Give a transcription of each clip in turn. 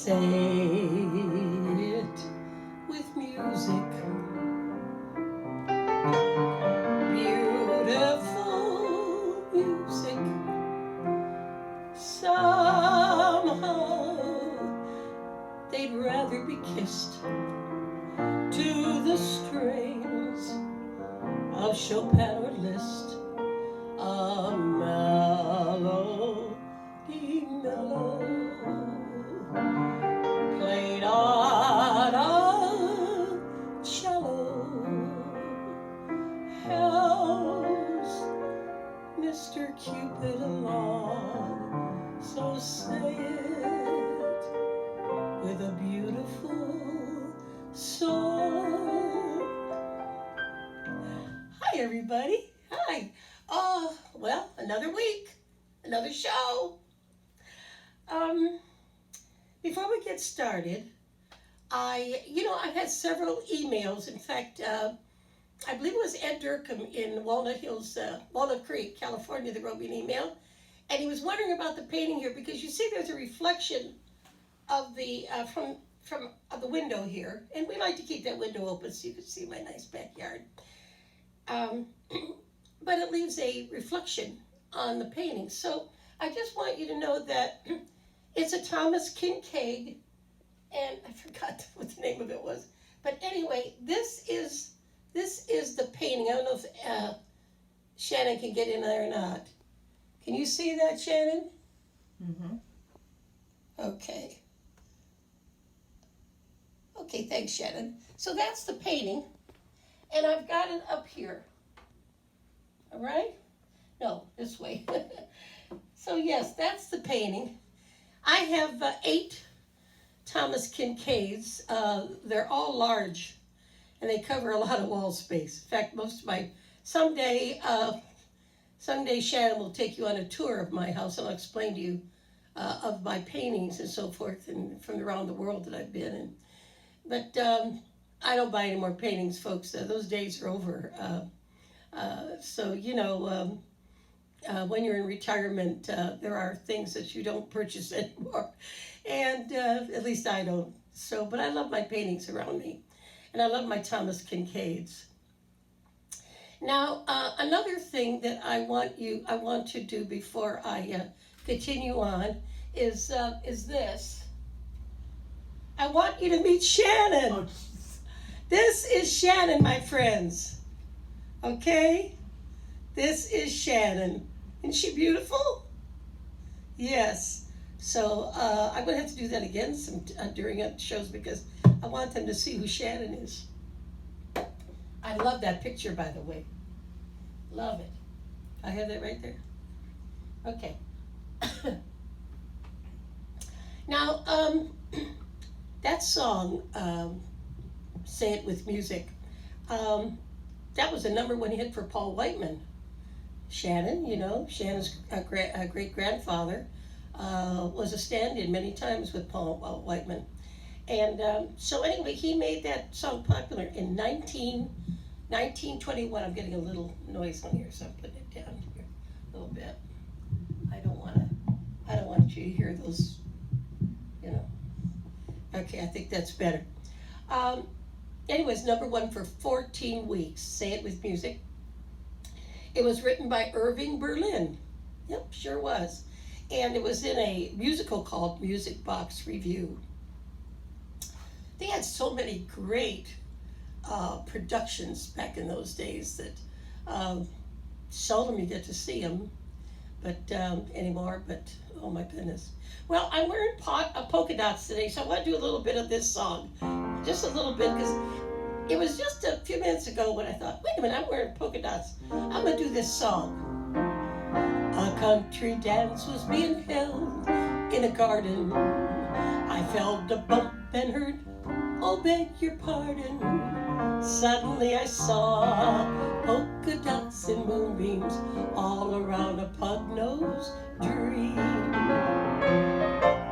Say it with music. Beautiful music. Somehow they'd rather be kissed to the strains of Chopin or Liszt. A melody mellow, played on a cello, helps Mr. Cupid along. So say it with a beautiful song. Hi, everybody. Hi. Oh, well, another week, another show. Before we get started, I had several emails. In fact, I believe it was Ed Durkham in Walnut Creek, California, that wrote me an email. And he was wondering about the painting here because you see there's a reflection of the from the window here. And we like to keep that window open so you can see my nice backyard. But it leaves a reflection on the painting. So I just want you to know that it's a Thomas Kincaid, and I forgot what the name of it was. But anyway, this is the painting. I don't know if Shannon can get in there or not. Can you see that, Shannon? Mm-hmm. Okay. Okay, thanks, Shannon. So that's the painting, and I've got it up here. All right? No, this way. So yes, that's the painting. I have 8 Thomas Kincaids. They're all large, and they cover a lot of wall space. In fact, most of my, someday Shannon will take you on a tour of my house, and I'll explain to you of my paintings and so forth, and from around the world that I've been in. But I don't buy any more paintings, folks. Those days are over. So, when you're in retirement, there are things that you don't purchase anymore. And at least I don't. So, but I love my paintings around me. And I love my Thomas Kincaids. Now, another thing that I want to do before I continue on is this. I want you to meet Shannon. Oh, this is Shannon, my friends. Okay? This is Shannon. Isn't she beautiful? Yes. So I'm going to have to do that again during shows because I want them to see who Shannon is. I love that picture, by the way. Love it. I have that right there. Okay. Now, that song, Say It With Music, that was a #1 hit for Paul Whiteman. Shannon, Shannon's great-grandfather was a stand-in many times with Paul Whiteman. And so anyway, he made that song popular in 1921. I'm getting a little noise on here, so I'm putting it down here a little bit. I don't want you to hear those, Okay, I think that's better. Anyways, #1 for 14 weeks. Say It With Music. It was written by Irving Berlin. Yep, sure was. And it was in a musical called Music Box Review. They had so many great productions back in those days that seldom you get to see them anymore, but oh my goodness. Well, I'm wearing polka dots today, so I want to do a little bit of this song. Just a little bit, because it was just a few minutes ago when I thought, wait a minute, I'm wearing polka dots. I'm going to do this song. A country dance was being held in a garden. I felt a bump and heard, oh, beg your pardon. Suddenly I saw polka dots and moonbeams all around a pug-nosed dream.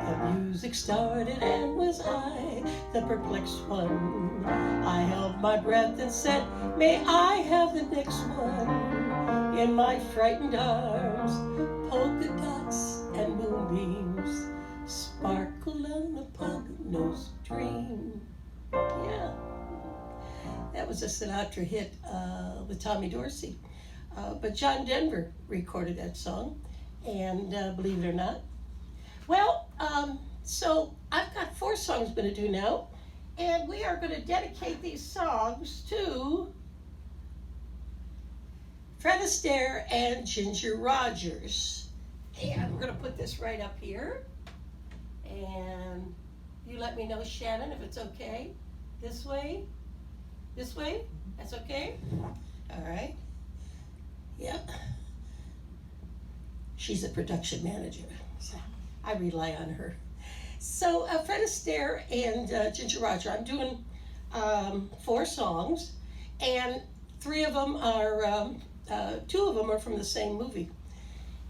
The music started and was I the perplexed one. I held my breath and said, may I have the next one? In my frightened arms, polka dots and moonbeams sparkle on a pug-nosed dream. Yeah, that was a Sinatra hit with Tommy Dorsey. But John Denver recorded that song, and believe it or not. Well, so I've got 4 songs I'm going to do now, and we are going to dedicate these songs to Fred Astaire and Ginger Rogers. And we're going to put this right up here, and you let me know, Shannon, if it's okay. This way? That's okay? All right. Yep. She's a production manager, so I rely on her. So Fred Astaire and Ginger Rogers, I'm doing 4 songs, and 2 of them are from the same movie.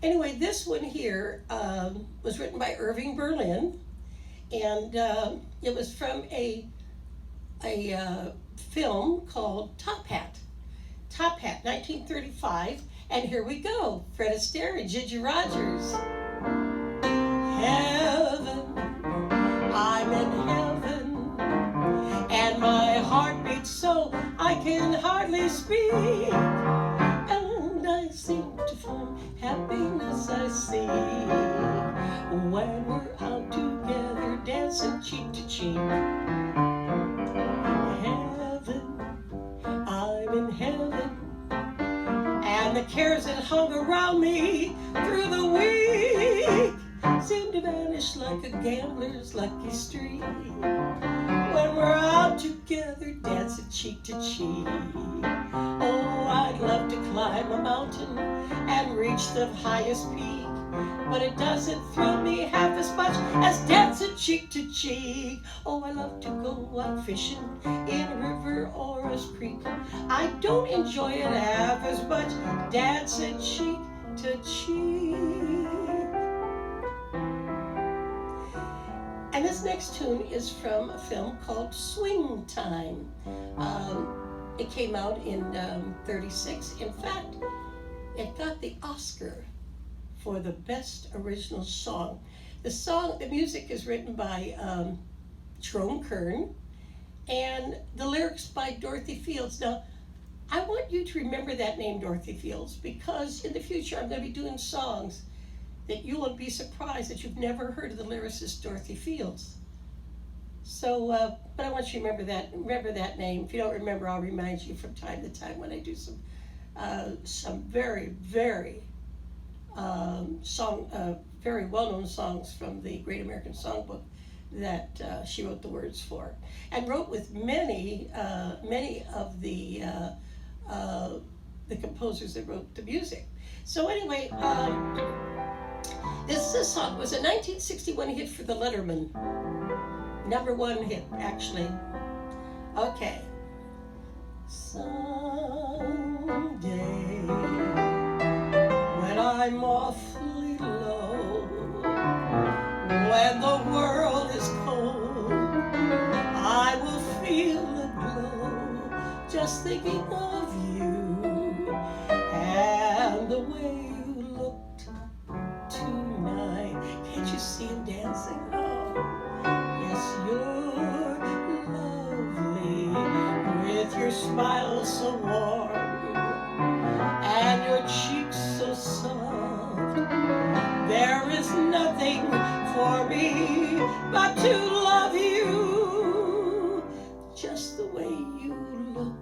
Anyway, this one here was written by Irving Berlin, and it was from a film called Top Hat. Top Hat, 1935, and here we go. Fred Astaire and Ginger Rogers. Heaven, I'm in heaven, and my heart beats so I can hardly speak, and I seem to find happiness I see when we're out together dancing cheek to cheek. In heaven, and the cares that hung around me through the week seem to vanish like a gambler's lucky streak when we're out together dancing cheek to cheek. Oh, I'd love to climb a mountain and reach the highest peak, but it doesn't thrill me half as much as dancing cheek to cheek. Oh, I love to go out fishing in a river or a creek. I don't enjoy it half as much dancing cheek to cheek. And this next tune is from a film called Swing Time. It came out in 36. In fact, it got the Oscar for the best original song. The music is written by Jerome Kern, and the lyrics by Dorothy Fields. Now, I want you to remember that name, Dorothy Fields, because in the future I'm going to be doing songs that you will be surprised that you've never heard of the lyricist Dorothy Fields. So, but I want you to remember that name. If you don't remember, I'll remind you from time to time when I do some very, very very well-known songs from the Great American Songbook that she wrote the words for, and wrote with many of the composers that wrote the music. So anyway, this song was a 1961 hit for the Letterman. #1 hit, actually. Okay. Someday, when I'm awfully low, when the world is cold, I will feel a glow just thinking of you and the way you looked tonight. Can't you see him dancing? Oh, yes, you're lovely with your smile so warm and your cheeks so soft. There is nothing for me but to love you just the way you look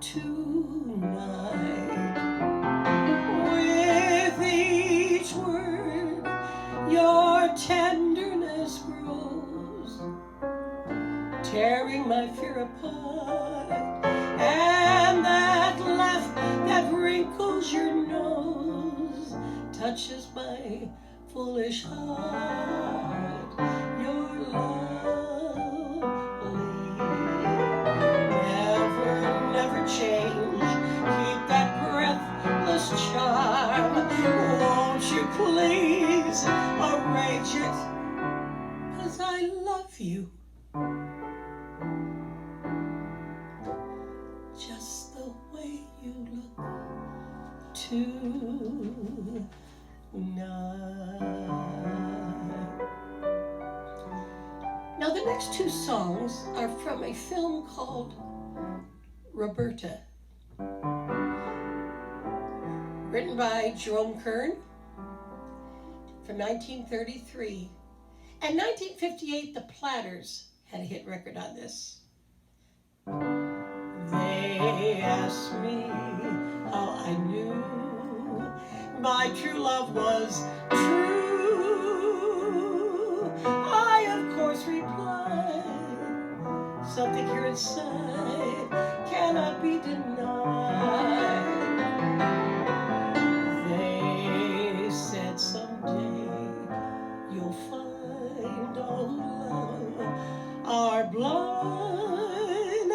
tonight. With each word your tenderness grows, tearing my fear apart, and that laugh that wrinkles your nose touches my foolish heart. You're lovely, never change. Keep that breathless charm. Won't you please arrange it? 'Cause I love you just the way you look tonight. Now the next two songs are from a film called Roberta, written by Jerome Kern from 1933. And 1958, the Platters had a hit record on this. They asked me how I knew my true love was true. I, of course, replied, something here inside cannot be denied. They said someday you'll find all who love are blind.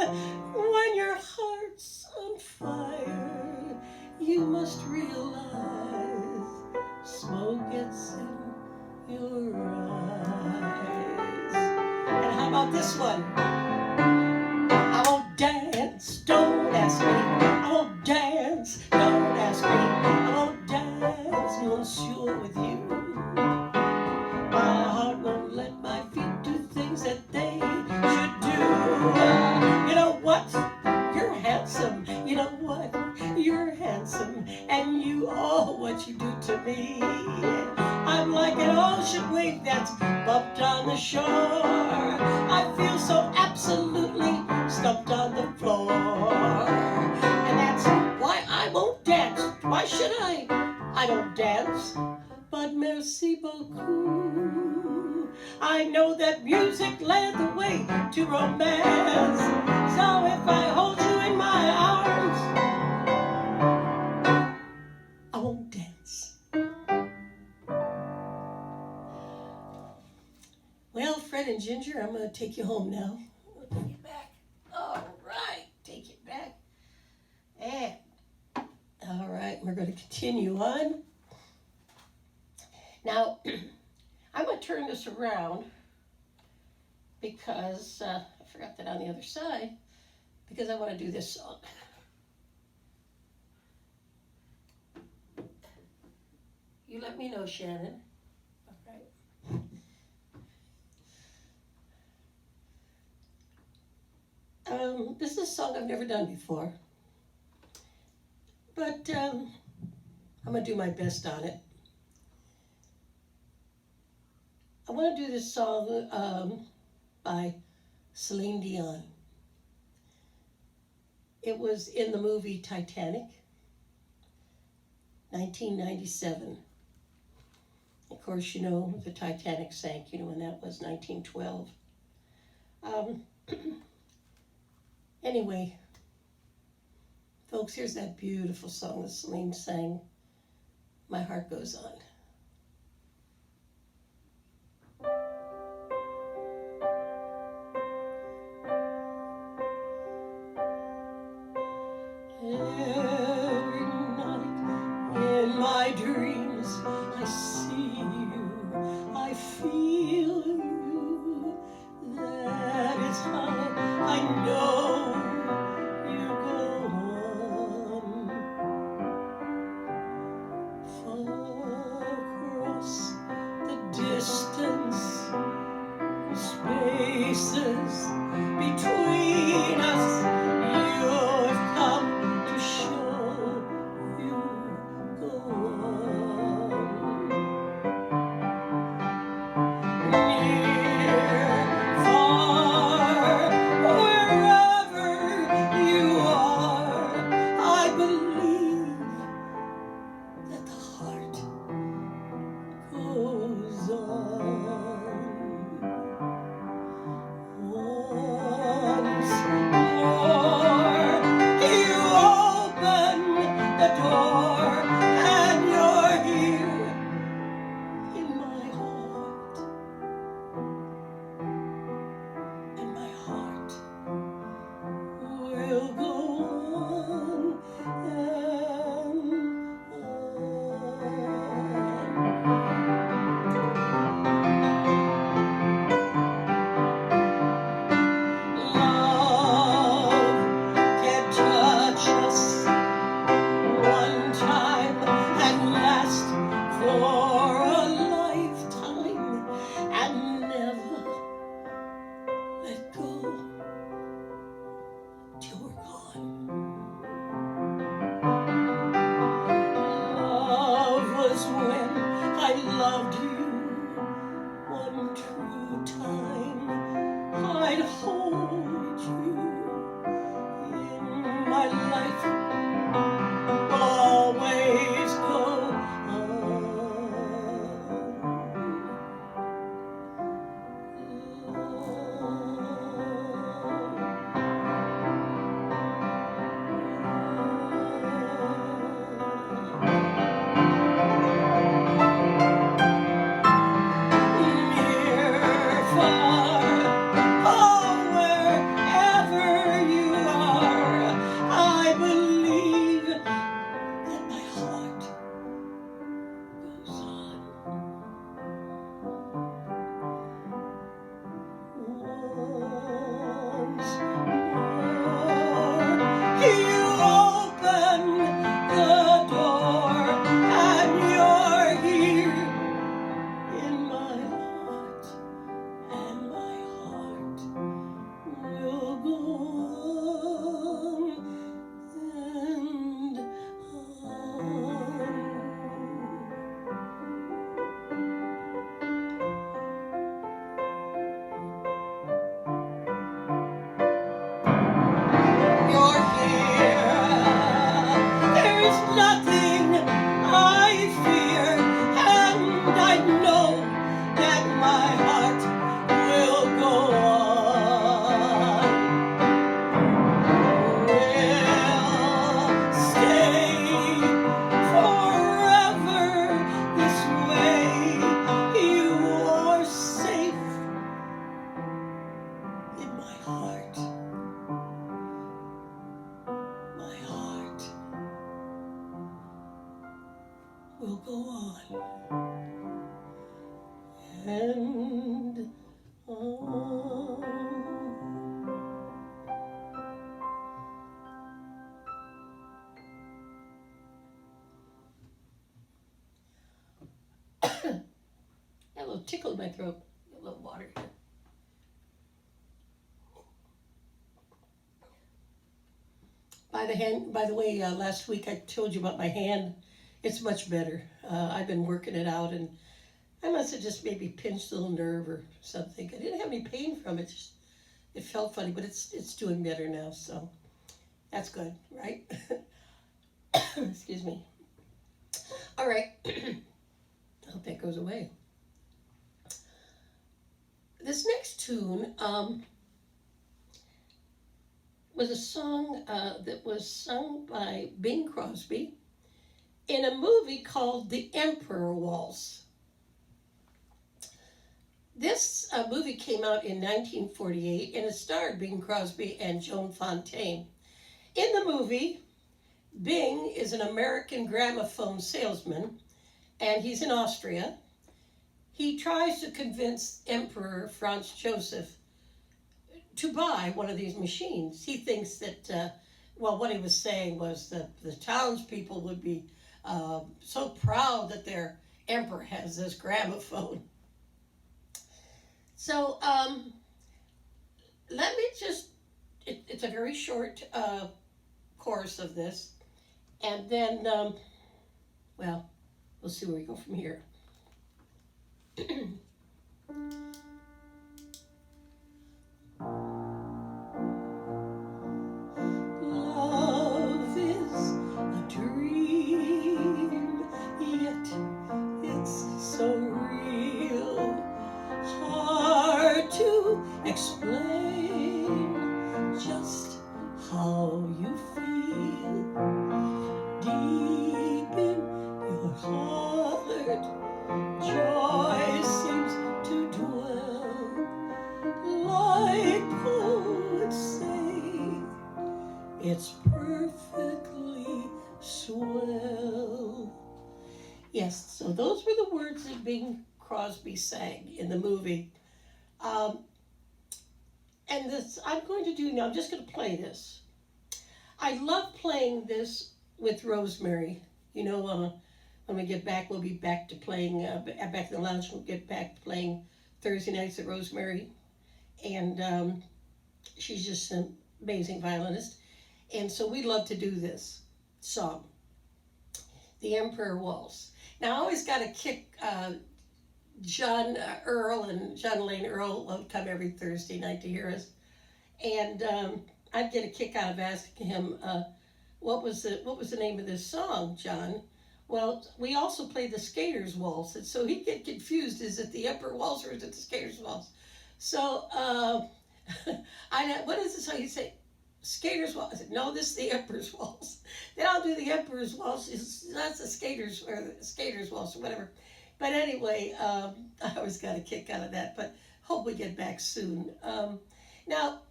When your heart's on fire, you must realize smoke gets in your eyes. And how about this one? I won't dance, don't ask me. I won't dance, don't ask me. I won't dance, monsieur, with you. My heart won't let my feet do things that they should do. You know what? You're handsome. You know what? You're handsome. And you owe what you do to me. I'm like an ocean wave that's bumped on the shore. I feel so absolutely stumped on the floor. And that's why I won't dance. Why should I? I don't dance. But merci beaucoup. I know that music led the way to romance. So if I hold you in my arms, I won't dance. Well, Fred and Ginger, I'm going to take you home now. Take it back. All right, take it back. And, all right, we're going to continue on. Now, I'm going to turn this around because I forgot that on the other side, because I want to do this song. You let me know, Shannon. All right. This is a song I've never done before, but I'm going to do my best on it. I want to do this song by Celine Dion. It was in the movie Titanic, 1997. Of course, you know, the Titanic sank, you know, when that was 1912. Anyway, folks, here's that beautiful song that Celine sang, My Heart Goes On. Every night in my dreams I see you, I feel you. That is how I know you go on. Far across the distance, spaces between us, you've come to show you go on. Near, far, wherever you are, I believe that the heart goes on. Once more, you open the door and your loved you one true time, I'd hold you in my life, will always go and on. A little tickle in my throat. A little water here. By the way, last week I told you about my hand. It's much better. I've been working it out, and I must have just maybe pinched a little nerve or something. I didn't have any pain from it. Just, it felt funny, but it's doing better now, so that's good, right? Excuse me. All right. I hope that goes away. This next tune was a song that was sung by Bing Crosby in a movie called The Emperor Waltz. This movie came out in 1948, and it starred Bing Crosby and Joan Fontaine. In the movie, Bing is an American gramophone salesman, and he's in Austria. He tries to convince Emperor Franz Joseph to buy one of these machines. He thinks that, what he was saying was that the townspeople would be so proud that their emperor has this gramophone. So let me just, it's a very short chorus of this, and then, we'll see where we go from here. Love is a dream, yet it's so real, hard to explain just how you feel. Deep in your heart, joy seems to dwell, like poets say, it's perfectly swell. Yes, so those were the words that Bing Crosby sang in the movie. And this, I'm going to do now, I'm just going to play this. I love playing this with Rosemary. You know, when we get back, we'll be back to playing, back in the lounge, we'll get back to playing Thursday nights at Rosemary. And she's just an amazing violinist. And so we love to do this song, The Emperor Waltz. Now, I always got a kick John Earl and John Lane Earl would come every Thursday night to hear us, and I'd get a kick out of asking him, what was the name of this song, John? Well, we also played the Skaters Waltz, and so he'd get confused. Is it the Emperor Waltz or is it the Skaters Waltz? So, what is this song? He'd say, Skaters Waltz. I said, no, this is the Emperor's Waltz. Then I'll do the Emperor's Waltz. That's the Skaters or the Skaters Waltz or whatever. But anyway, I always got a kick out of that. But hope we get back soon. Now,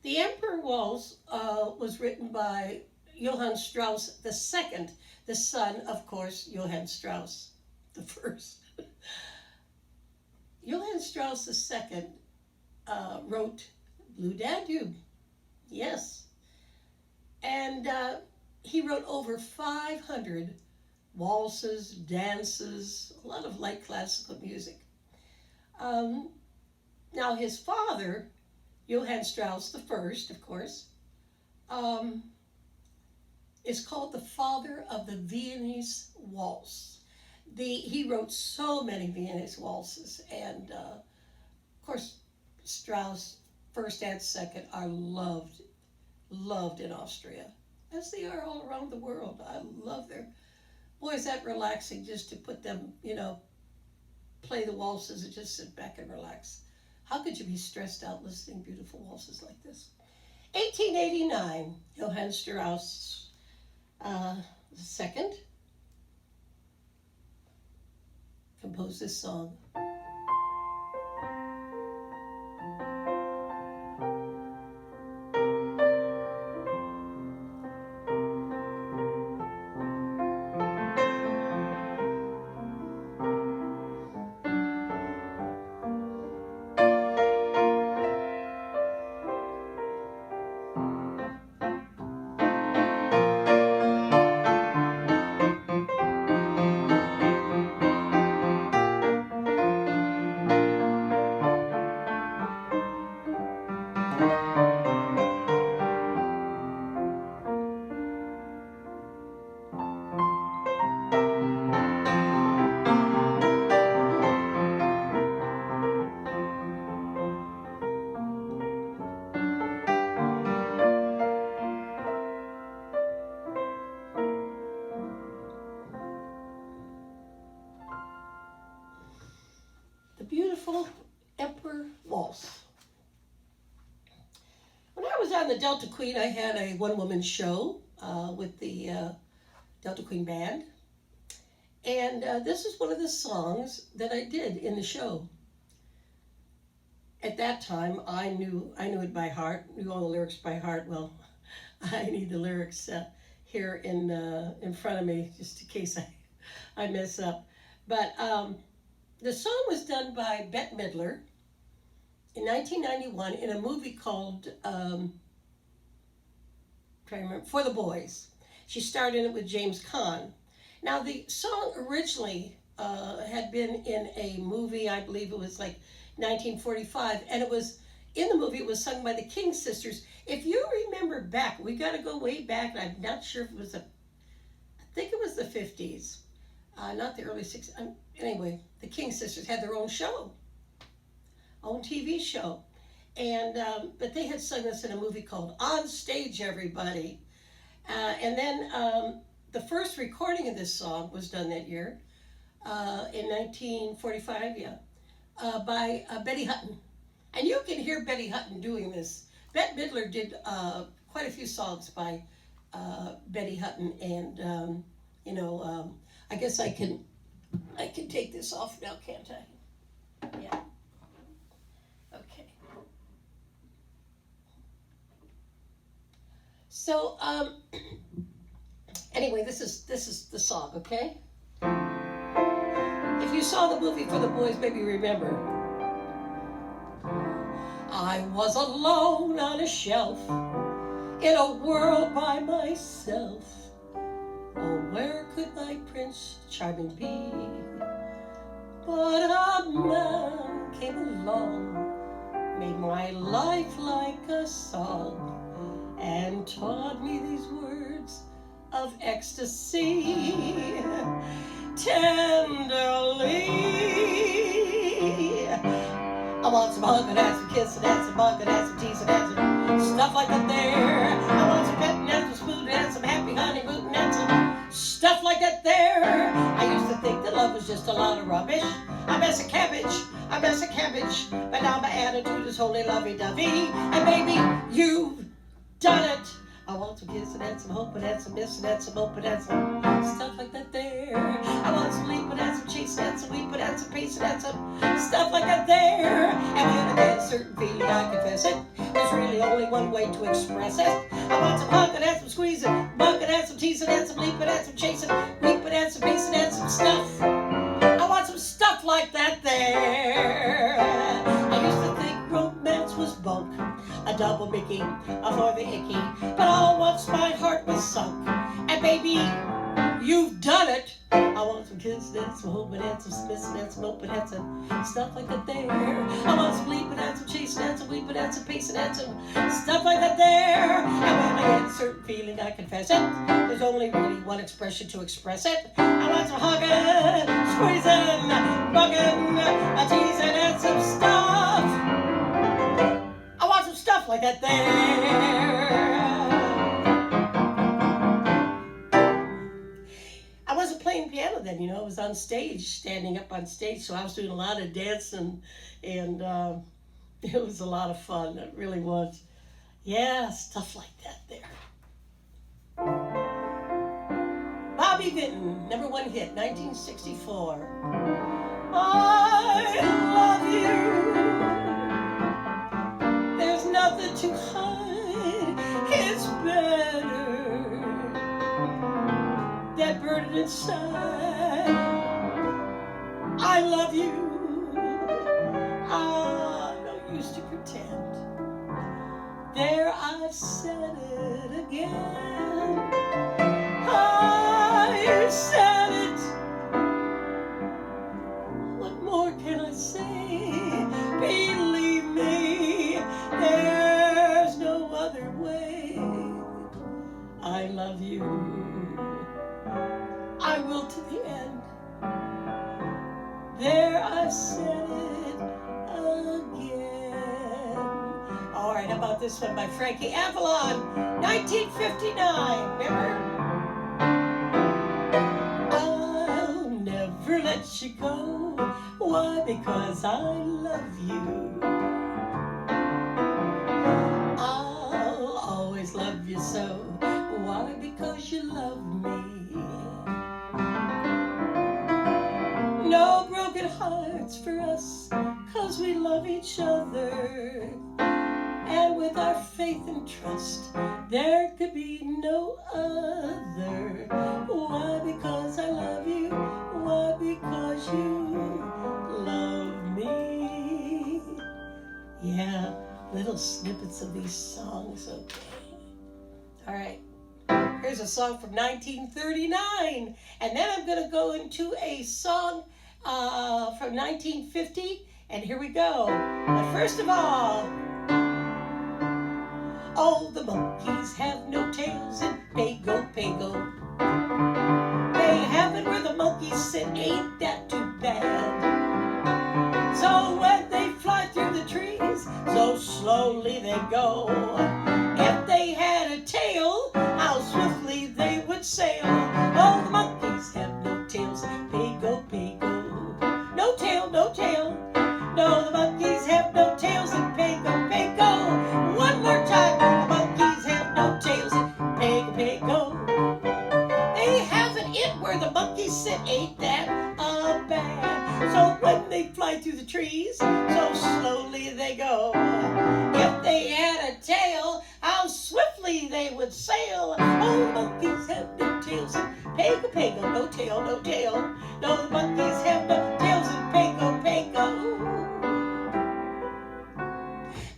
the Emperor Waltz was written by Johann Strauss II, the son, of course, Johann Strauss the first. Johann Strauss II wrote Blue Danube. Yes. And he wrote over 500 waltzes, dances, a lot of light classical music. Now his father, Johann Strauss I, of course, is called the father of the Viennese waltz. He wrote so many Viennese waltzes, and of course Strauss first and second are loved in Austria, as they are all around the world. I love boy, is that relaxing just to put them, play the waltzes and just sit back and relax. How could you be stressed out listening to beautiful waltzes like this? 1889, Johann Strauss II composed this song. Beautiful Emperor Waltz. When I was on the Delta Queen, I had a one-woman show with the Delta Queen Band. And this is one of the songs that I did in the show. At that time, I knew it by heart, knew all the lyrics by heart. Well, I need the lyrics here in front of me, just in case I mess up. But the song was done by Bette Midler in 1991 in a movie called For the Boys. She starred in it with James Caan. Now, the song originally had been in a movie, I believe it was like 1945, and it was in the movie, it was sung by the King Sisters. If you remember back, we got to go way back, and I'm not sure if it was I think it was the 50s, not the early 60s. Anyway, the King Sisters had their own show, own TV show, and but they had sung this in a movie called On Stage Everybody, and then the first recording of this song was done that year, in 1945, by Betty Hutton. And you can hear Betty Hutton doing this. Bette Midler did quite a few songs by Betty Hutton, and I guess I can take this off now, can't I? Yeah. Okay. So anyway, this is the song, okay? If you saw the movie For the Boys, maybe you remember. I was alone on a shelf in a world by myself. Oh, where could my Prince Charming be? But a man came along, made my life like a song, and taught me these words of ecstasy. Tenderly want some hugging and some kissing and some bugging and some teasing and some stuff like that there. I want some petting and some spooning and some happy honey rooting and some stuff like that there. I used to think that love was just a lot of rubbish. I mess a cabbage, but now my attitude is wholly lovey-dovey. And baby, you've done it. I want some kissing and some hoping and some missing and some hoping and some stuff like that there. I want some leaping and some chasing and some weeping and some pacing and some stuff like that there. And when I get a certain feeling, I confess it. There's really only one way to express it. I want some hugging and some squeezing, bugging and some teasing and some leaping and some chasing, weeping and some pacing and some stuff. I want some stuff like that there. I used to think romance was bunk, a double Mickey, for the icky. But all once my heart was sunk, and baby, you've done it. I want some kissing and some hoping and some missing and some hoping and some stuff like that there. I want some leaping and some chasing and some weeping and some pacing and some stuff like that there. And when I get a certain feeling, I confess it. There's only really one expression to express it. I want some hugging, squeezing, bugging, teasing and some stuff. I want some stuff like that there. I wasn't playing piano then, I was on stage, standing up on stage, so I was doing a lot of dancing, and it was a lot of fun. It really was. Yeah, stuff like that there. Bobby Vinton, number one hit, 1964. I love you. There's nothing to hide. It's better. That burden inside. I love you. No use to pretend. There I've said it again. I've said it. What more can I say? Believe me, there's no other way. I love you. I will to the end. There I said it again. All right, how about this one by Frankie Avalon, 1959. Remember? I'll never let you go. Why? Because I love you. I'll always love you so. Why? Because you love me. No broken hearts for us, 'cause we love each other. And with our faith and trust, there could be no other. Why? Because I love you. Why? Because you love me. Yeah, little snippets of these songs, okay. All right. Here's a song from 1939, and then I'm going to go into a song from 1950, and here we go. But first of all, oh, the monkeys have no tails in Pago, Pago. They have it where the monkeys sit, ain't that too bad? So when they fly through the trees, so slowly they go. If they had a tail, how swiftly they would sail. Oh, the monkeys have no tails, Pago, Pago. No tail, no tail. No, the monkeys have no tails in Pago, Pago. One more time, the monkeys have no tails in Pago, Pago. They haven't it where the monkeys sit, ain't that bad? So when they fly through the trees, so slowly they go. If they had a tail, how swiftly they would sail. Oh, the monkeys have no tails in Pago, Pago. No tail, no tail. No, the monkeys have no tails in Pago, Pago.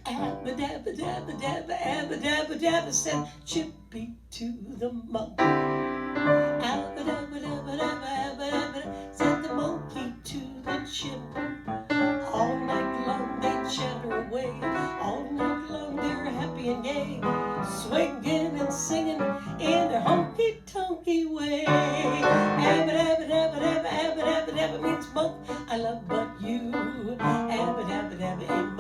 Abba-dabba, dabba, dabba, abba-dabba, dabba, said Chippy to the monkey. Abba-dabba, dabba, dabba, abba-dabba, said the monkey to the chip. All night long they chatter away. All night long they're happy and gay, swinging and singing in their honky-tonky way. Abba-dabba-dabba-dabba, abba-dabba-dabba means monk I love but you. Abba-dabba-dabba in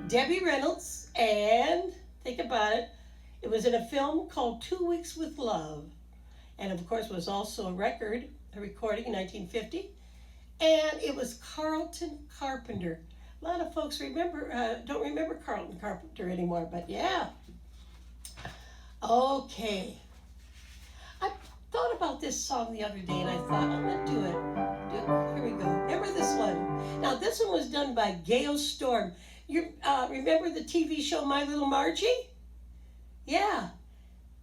Debbie Reynolds, and think about it, it was in a film called 2 Weeks with Love, and of course was also a recording in 1950, and it was Carlton Carpenter. A lot of folks don't remember Carlton Carpenter anymore, but yeah. Okay. I thought about this song the other day, and I thought, I'm going to do it. Here we go. Remember this one? Now, this one was done by Gail Storm. You remember the TV show My Little Margie? Yeah,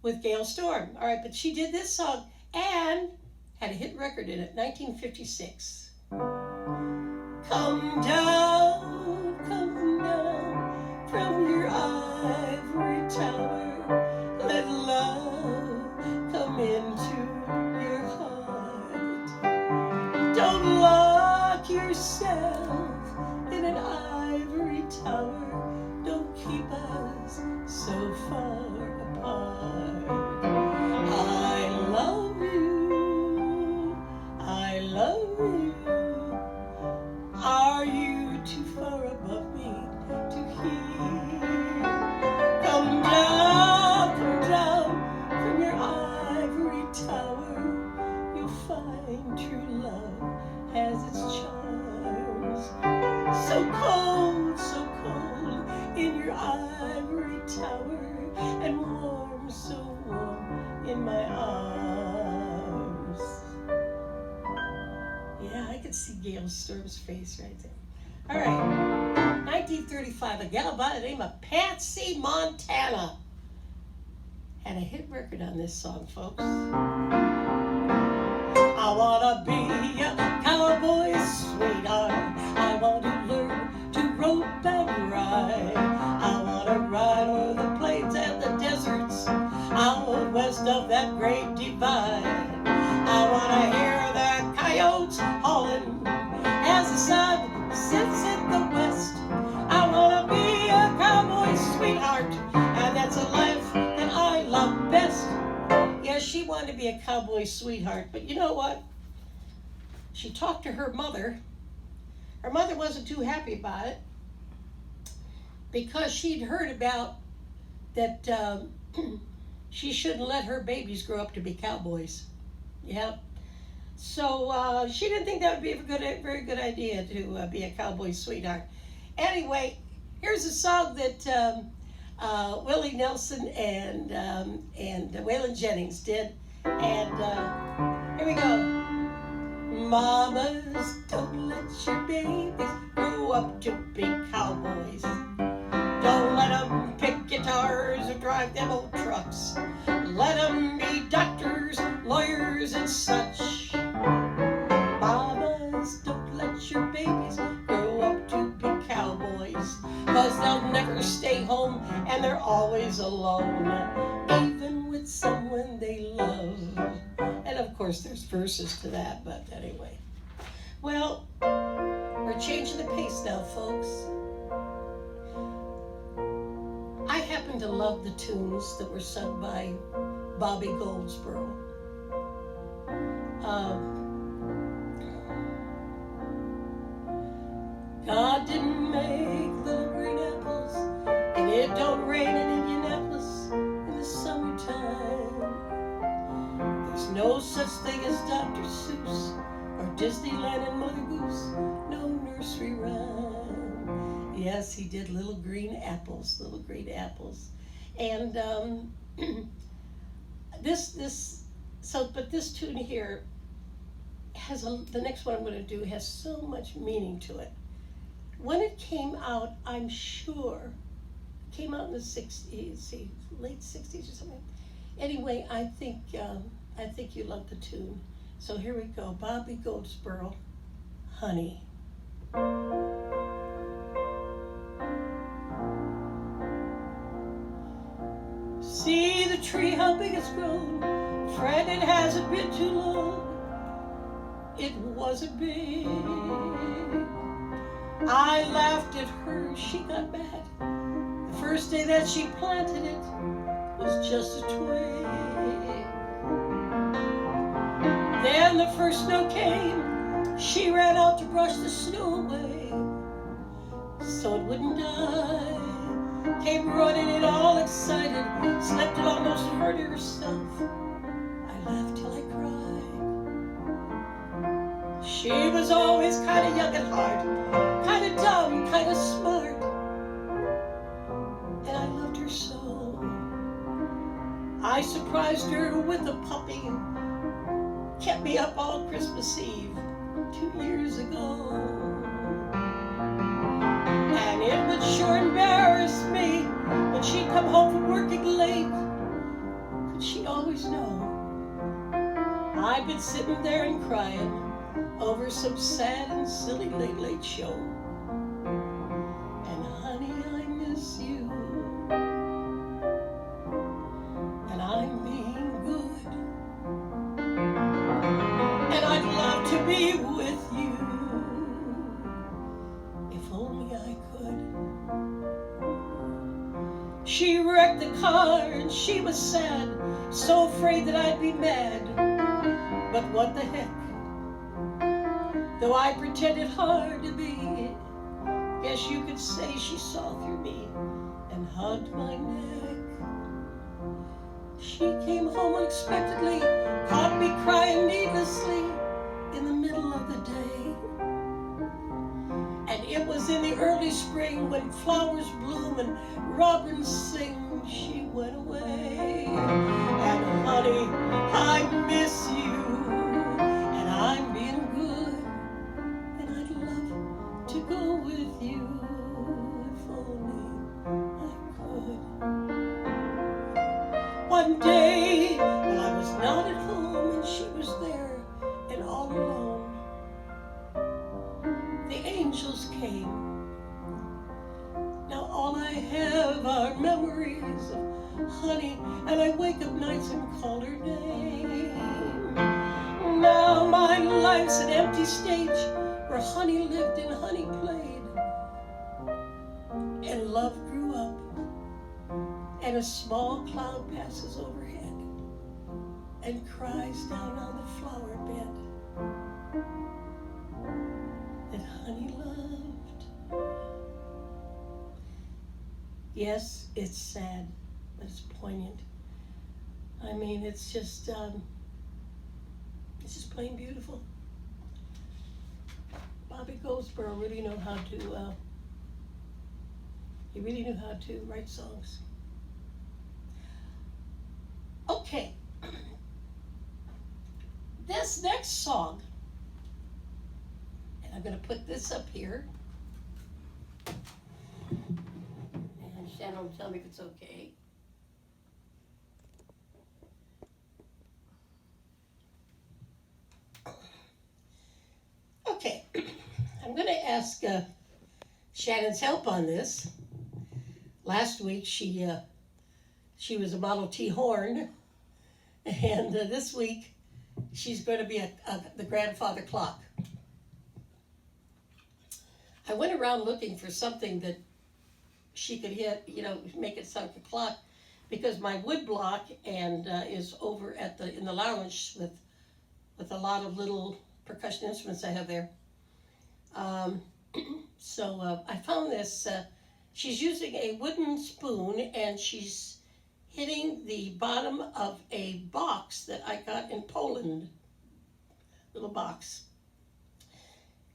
with Gail Storm. All right, but she did this song and had a hit record in it, 1956. Come down from your ivory tower. Let love come into your heart. Don't lock yourself in an ivory tower. Don't keep us so far apart. I love you. I love you. Are you too far above me to hear? Come down from your ivory tower. You'll find true love has its charms. So cold in your ivory tower, and warm, so warm in my arms. Yeah, I could see Gail Storm's face right there. All right, 1935, a gal by the name of Patsy Montana had a hit record on this song, folks. I wanna be a cowboy sweetheart. I want to learn to rope and ride. I wanna ride over the plains and the deserts out west of that great divide. I wanna hear the coyotes hauling as the sun sets in the west. I wanna be a cowboy sweetheart, and that's a life that I love best. Yeah, she wanted to be a cowboy sweetheart, but you know what? She talked to her mother. Her mother wasn't too happy about it because she'd heard about that she shouldn't let her babies grow up to be cowboys. Yeah. So she didn't think that would be a very good idea to be a cowboy sweetheart. Anyway, here's a song that Willie Nelson and Waylon Jennings did, and here we go. Mamas, don't let your babies grow up to be cowboys. Don't let them pick guitars or drive them old trucks. Let them be doctors, lawyers, and such. Mamas, don't let your babies grow up to be cowboys, 'cause they'll never stay home and they're always alone, even with someone they love. And of course there's verses to that, but anyway. Well, we're changing the pace now, folks. I happen to love the tunes that were sung by Bobby Goldsboro. God didn't make little green apples, and it don't rain in Indianapolis in the summertime. There's no such thing as Dr. Seuss or Disneyland and Mother Goose, no nursery rhyme. Yes, he did little green apples. And but this tune here has the next one I'm going to do has so much meaning to it. When it came out, I'm sure, it came out in the 60s, late 60s or something. Anyway, I think you love the tune. So here we go, Bobby Goldsboro, Honey. See the tree, how big it's grown. Friend, it hasn't been too long. It wasn't big. I laughed at her, she got mad. The first day that she planted it was just a twig. Then the first snow came, she ran out to brush the snow away. so it wouldn't die. Came running in all excited, slept it almost hurt herself. I laughed till I cried. She was always kind of young at heart, kind of dumb, kind of smart, and I loved her so. I surprised her with a puppy, kept me up all Christmas Eve 2 years ago. And it would sure embarrass me when she'd come home from working late, but she'd always know I'd been sitting there and crying over some sad and silly late show. And honey, I miss you, and I'm being good, and I'd love to be with you. Only I could. She wrecked the car and she was sad, so afraid that I'd be mad. But what the heck? Though I pretended hard to be, guess you could say she saw through me and hugged my neck. She came home unexpectedly, caught me crying needlessly in the middle of the day. And it was in the early spring when flowers bloom and robins sing, she went away. And honey, I miss you, and I'm being good, and I'd love to go with you if only I could. One day, when I was not at home and she was there and all alone, the angels came. Now all I have are memories of honey, and I wake up nights and call her name. Now my life's an empty stage where honey lived and honey played, and love grew up, and a small cloud passes overhead and cries down on the flower bed that honey loved. Yes, it's sad, but it's poignant. I mean, it's just plain beautiful. Bobby Goldsboro really knew how to, he really knew how to write songs. Okay, this next song, I'm going to put this up here, and Shannon will tell me if it's okay. Okay, I'm going to ask Shannon's help on this. Last week she was a Model T horn, and this week she's going to be the grandfather clock. I went around looking for something that she could hit, make it sound like a clock, because my wood block and is over in the lounge with a lot of little percussion instruments I have there. So I found this. She's using a wooden spoon, and she's hitting the bottom of a box that I got in Poland. Little box.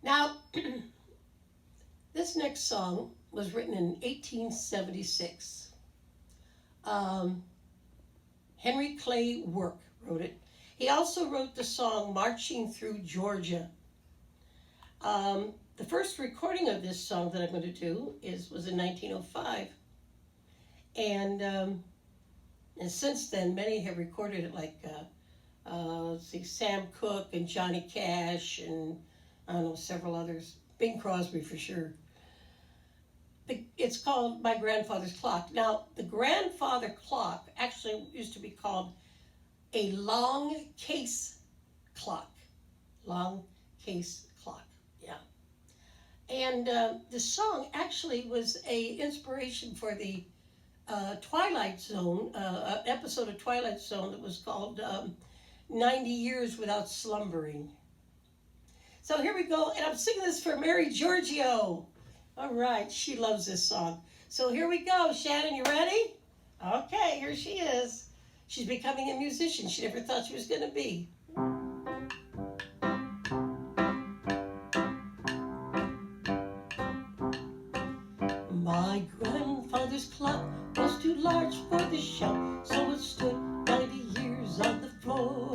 Now, this next song was written in 1876. Henry Clay Work wrote it. He also wrote the song Marching Through Georgia. The first recording of this song that I'm going to do was in 1905. And since then, many have recorded it, like Sam Cooke and Johnny Cash and, I don't know, several others. Bing Crosby for sure. It's called My Grandfather's Clock. Now, the grandfather clock actually used to be called a long case clock. Long case clock, yeah. And the song actually was a inspiration for the Twilight Zone, episode of Twilight Zone that was called 90 Years Without Slumbering. So here we go, and I'm singing this for Mary Giorgio. All right, she loves this song. So here we go. Shannon, you ready? Okay, here she is. She's becoming a musician. She never thought she was going to be. My grandfather's clock was too large for the shelf, so it stood 90 years on the floor.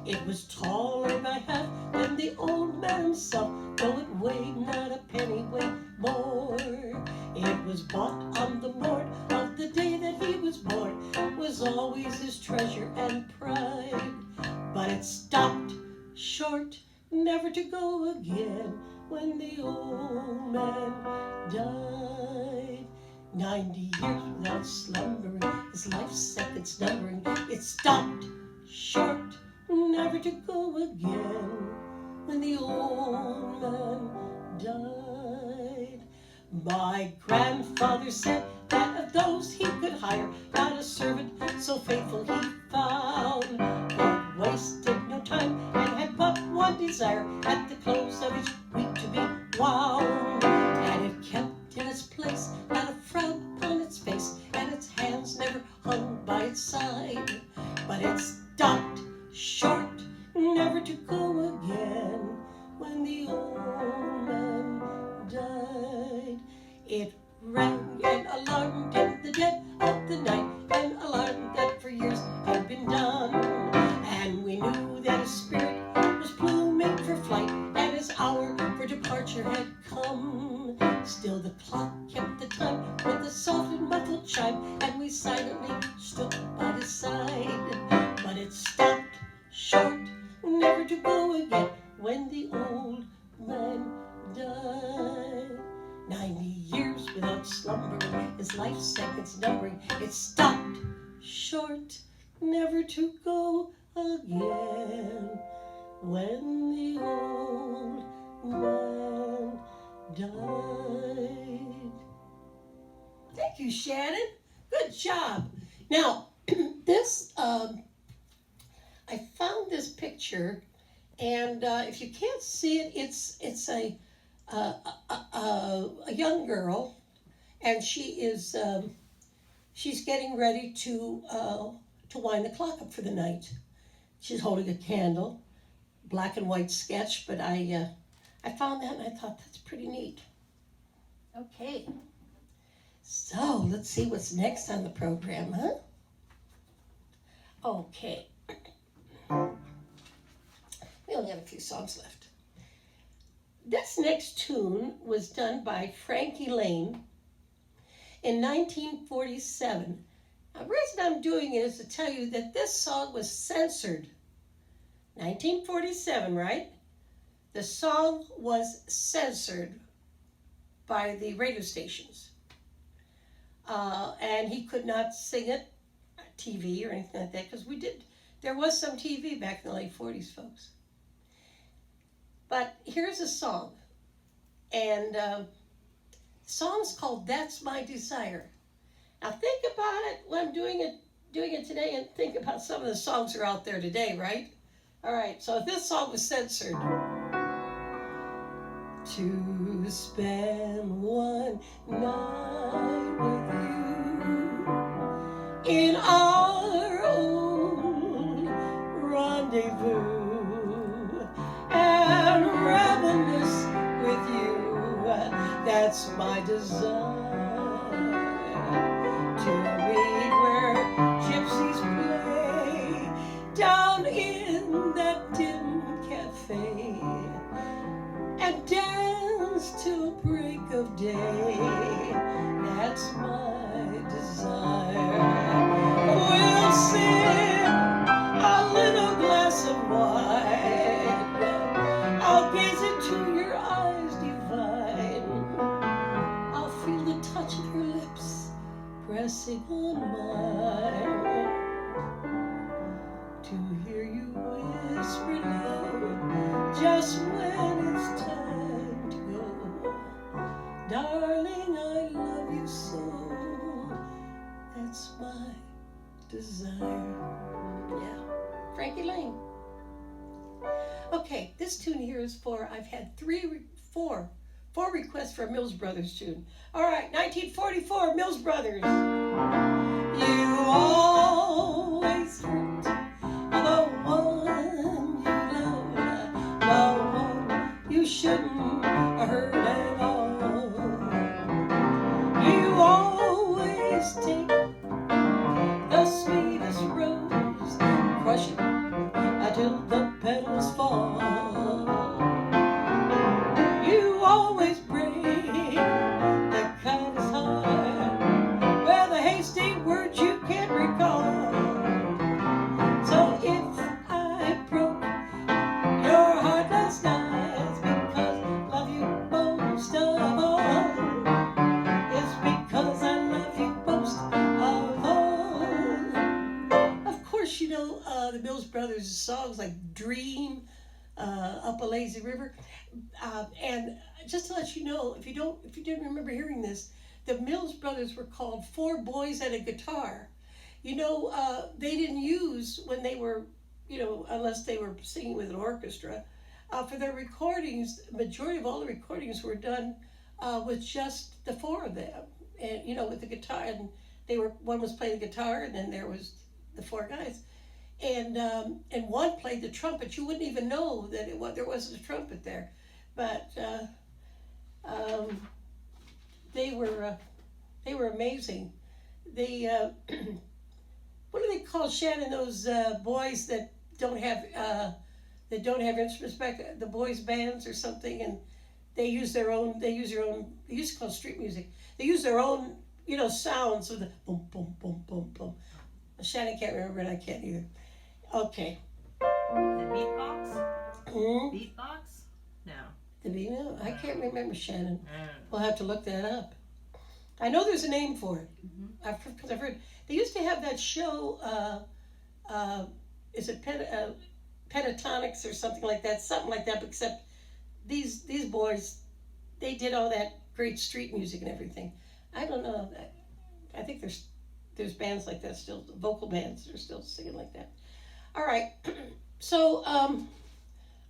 It was taller by half than the old man himself, though it weighed not a pennyweight more. It was bought on the morn of the day that he was born, was always his treasure and pride. But it stopped short, never to go again, when the old man died. 90 years without slumbering, his life's seconds numbering. It stopped short, never to go again, when the old man died. My grandfather said that of those he could hire, not a servant so faithful he found, but wasted no time and had but one desire, at the close of each week to be wound. And it kept in its place, not a frown upon its face, and its hands never hung by its side. But it stopped short, never to go again, when the old man died. It rang and alarmed in the dead of the night, an alarm that for years had been done. And we knew that his spirit was pluming for flight, and his hour for departure had come. Still the clock kept the time with a soft and muffled chime, and we silently stood by his side. But it stopped short, never to go again, when the old man died. 90 years without slumbering, his life's seconds numbering. It stopped short, never to go again, when the old man died. Thank you, Shannon. Good job. Now, this, I found this picture, and if you can't see it, it's a young girl, and she's getting ready to wind the clock up for the night. She's holding a candle, black and white sketch, but I found that and I thought that's pretty neat. Okay, so let's see what's next on the program, huh? Okay, we only have a few songs left. This next tune was done by Frankie Lane in 1947. Now, the reason I'm doing it is to tell you that this song was censored. 1947, right? The song was censored by the radio stations. And he could not sing it on TV or anything like that, because there was some TV back in the late 40s, folks. But here's a song, and the song's called "That's My Desire." Now think about it when I'm doing it today, and think about some of the songs that are out there today, right? All right, so if this song was censored, to spend one night with you in our own rendezvous, and ravenous with you, that's my desire. To meet where gypsies play, down in that dim cafe, and dance till break of day, that's my desire. We'll sip a little glass of wine, I'll gaze into your eyes divine, I'll feel the touch of your lips pressing on mine, to hear you whisper low, just when it's time to go. Darling, I love you so, that's my desire. Yeah, Frankie Lane. Okay, this tune here is for, I've had four 4 requests for a Mills Brothers tune. All right, 1944, Mills Brothers. You always hurt the one you love, the one you shouldn't hurt at all. You always take the sweetest rose, crush it until the petals fall. You always break the kindest heart with a hasty word you can't recall. So if I broke your heart last night, it's because I love you most of all. It's because I love you most of all. Of course, you know the Mills Brothers songs like Dream, Up a Lazy River. And just to let you know, if you didn't remember hearing this, the Mills Brothers were called 4 Boys and a Guitar. You know, they didn't use when they were, you know, unless they were singing with an orchestra. For their recordings, the majority of all the recordings were done with just the 4 of them, and you know, with the guitar. And one was playing the guitar, and then there was the 4 guys, and one played the trumpet. You wouldn't even know that there wasn't a trumpet there, but they were amazing. They what do they call, Shannon, those boys that don't have instruments back, the boys bands or something, and they use their own. They used to call street music. They use their own, you know, sounds with the boom, boom, boom, boom, boom. Shannon can't remember it. I can't either. Okay. The beatbox? Beatbox? No. The beatbox? I can't remember, Shannon. Mm. We'll have to look that up. I know there's a name for it. Mm-hmm. Because I've heard they used to have that show. Is it Pentatonics or something like that? Something like that. Except these boys, they did all that great street music and everything. I don't know. I think there's bands like that still. Vocal bands that are still singing like that. All right. So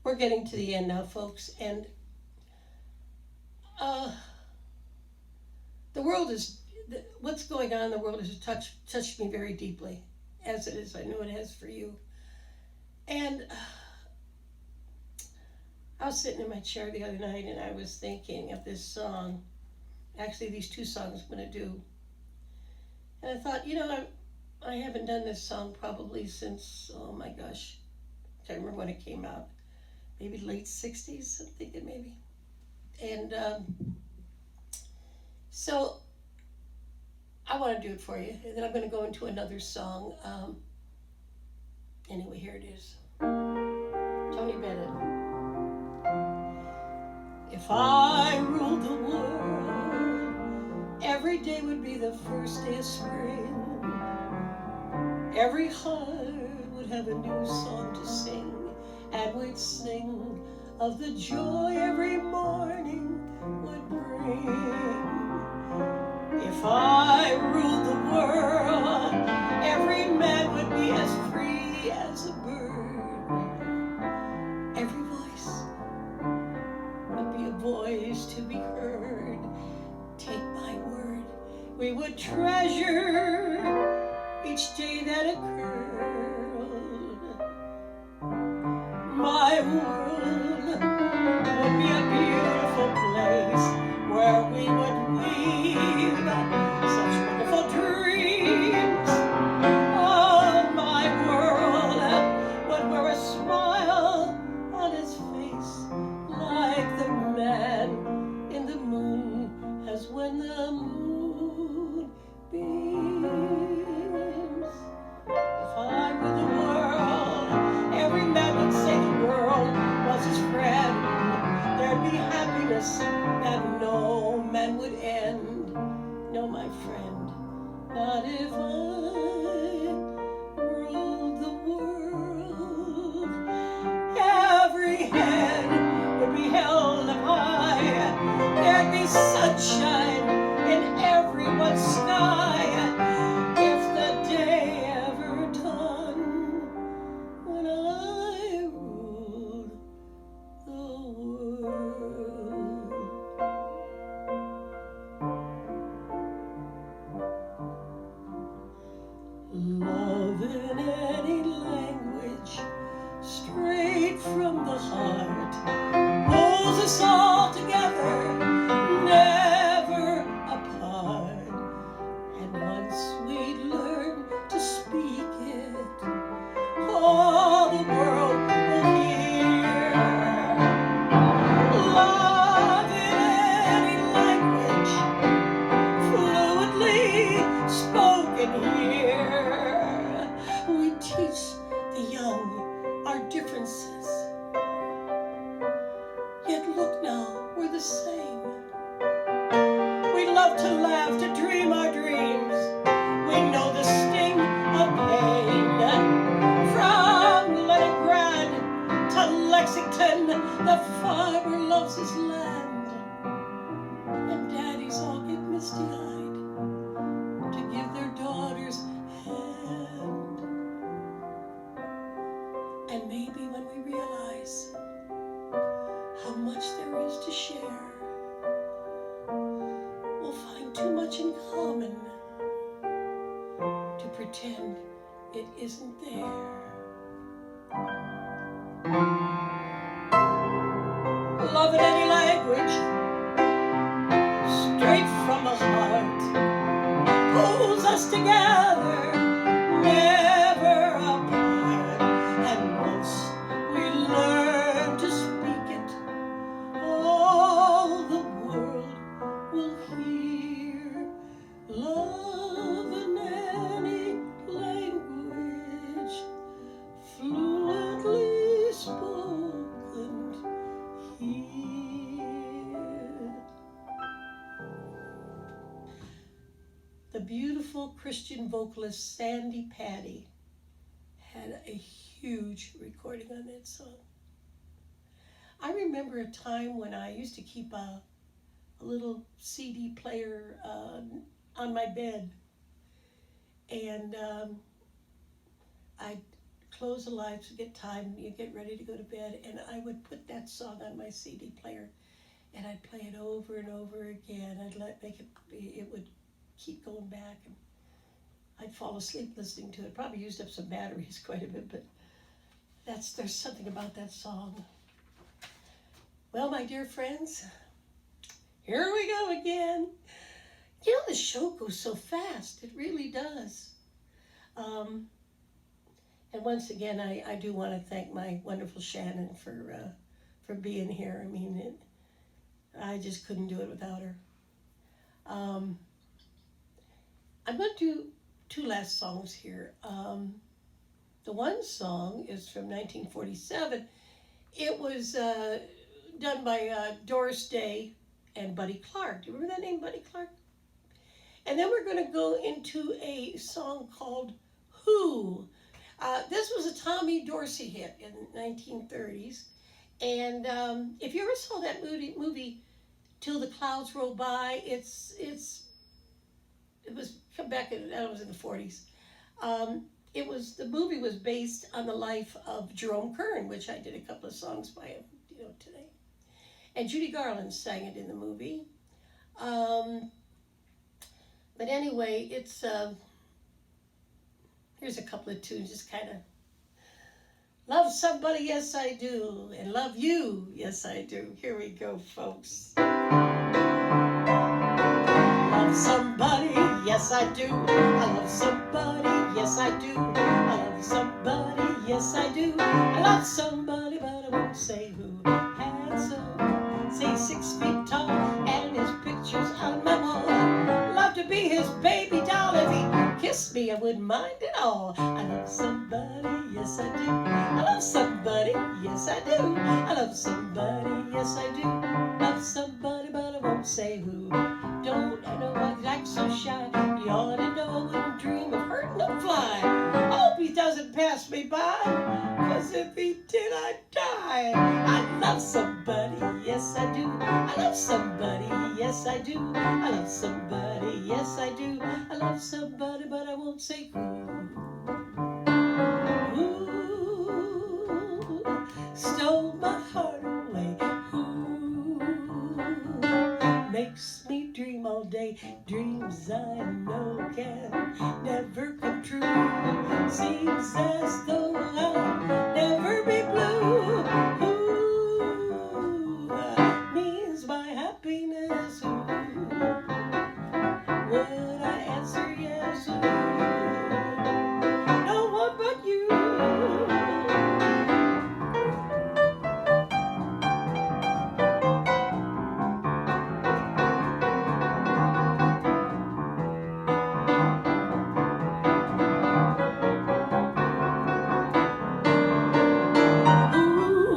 we're getting to the end now, folks, and the world is. What's going on in the world has touched me very deeply, as it is. I know it has for you. And I was sitting in my chair the other night, and I was thinking of this song. Actually, these 2 songs I'm going to do. And I thought, you know, I haven't done this song probably since, oh my gosh, I can't remember when it came out. Maybe late 60s, I'm thinking maybe. And so I want to do it for you. And then I'm going to go into another song. Anyway, here it is. Tony Bennett. If I ruled the world, every day would be the first day of spring. Every heart would have a new song to sing, and we'd sing of the joy every morning would bring. If I ruled the world, every man would be as free as a bird. Every voice would be a voice to be heard. Take my word, we would treasure each day that occurred. My world would be a beautiful place where we would weave such wonderful dreams. Oh, my world would wear a smile on his face like the man in the moon has when the moon beams. If I were the world, every man would say the world was his friend. There'd be happiness that no man would end. No, my friend, not if I ruled the world. Every head would be held up high. There'd be sunshine in everyone's sky. If the day ever dawned when I ruled the world. love to laugh, to dream our dreams. We know the sting of pain. From Leningrad to Lexington, the farmer loves his land. And daddies all get misty-eyed to give their daughters hand. And maybe when we realize how much there is to share, we'll find too much in common to pretend it isn't there. Love in any language, straight from the heart, pulls us together, never apart. And once we learn to speak it, all the world will hear. Love in any language, fluently spoken here. The beautiful Christian vocalist Sandy Patty had a huge recording on that song. I remember a time when I used to keep a little CD player on my bed, and I'd close the lights, get time, you get ready to go to bed, and I would put that song on my CD player, and I'd play it over and over again. It would keep going back, and I'd fall asleep listening to it. Probably used up some batteries quite a bit, but there's something about that song. Well, my dear friends, here we go again. You know, the show goes so fast. It really does. And once again, I do want to thank my wonderful Shannon for being here. I mean, I just couldn't do it without her. I'm going to do two last songs here. The one song is from 1947. It was done by Doris Day and Buddy Clark. Do you remember that name, Buddy Clark? And then we're going to go into a song called Who. This was a Tommy Dorsey hit in the 1930s. And if you ever saw that movie Till the Clouds Roll By, it was come back in, that was in the 40s. The movie was based on the life of Jerome Kern, which I did a couple of songs by him, today. And Judy Garland sang it in the movie. But anyway, it's here's a couple of tunes, just kind of love somebody, yes I do, and love you, yes I do. Here we go, folks. Love somebody, yes I do. I love somebody, yes I do. I love somebody, yes I do. I love somebody, but I won't say who. Handsome, say 6 feet tall, and his picture's on my wall. Love to be his baby doll. If he kissed me, I wouldn't mind at all. I love somebody, yes I do. I love somebody, yes I do. I love somebody, yes I do. Love somebody, but I won't say who. Don't I know I act so shy? You ought to know I wouldn't dream of hurting a fly. I hope he doesn't pass me by, 'cause if he did, I'd die. I love somebody, yes I do. I love somebody, yes I do. I love somebody, yes I do. I love somebody, but I won't say who. Who stole my heart away? Who makes me dream all day? Dreams I know can never come true. Seems as though I'll never be blue. Who means my happiness? Who would I answer yes? Who? No one but you.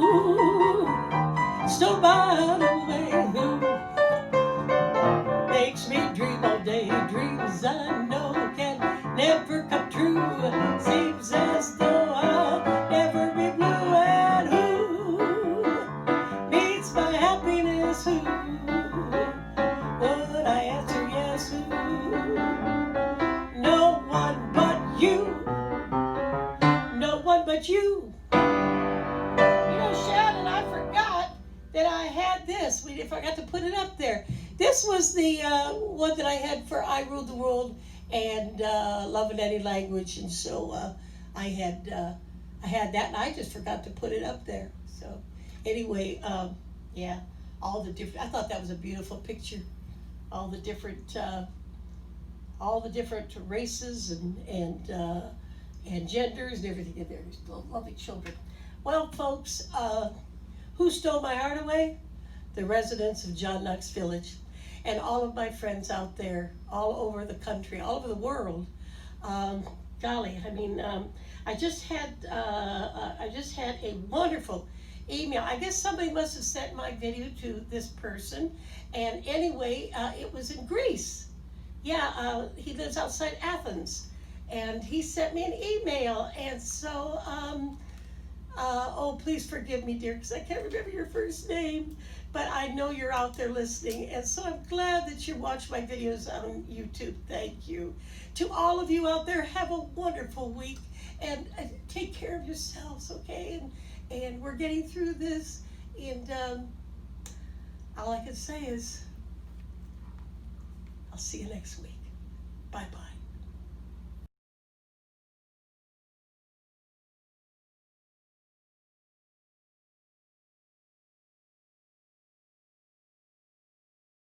Ooh, I forgot to put it up there. This was the one that I had for I Rule the World and Love in Any Language, and so I had that, and I just forgot to put it up there. So anyway, yeah, all the different. I thought that was a beautiful picture. All the different races and genders and everything in there. Just lovely children. Well, folks, who stole my heart away? The residents of John Knox Village, and all of my friends out there, all over the country, all over the world. Golly, I mean, I just had a wonderful email. I guess somebody must have sent my video to this person, and anyway, it was in Greece. Yeah, he lives outside Athens, and he sent me an email, and so, oh, please forgive me, dear, because I can't remember your first name, but I know you're out there listening, and so I'm glad that you watch my videos on YouTube. Thank you. To all of you out there, have a wonderful week, and take care of yourselves, okay? And we're getting through this, and all I can say is, I'll see you next week.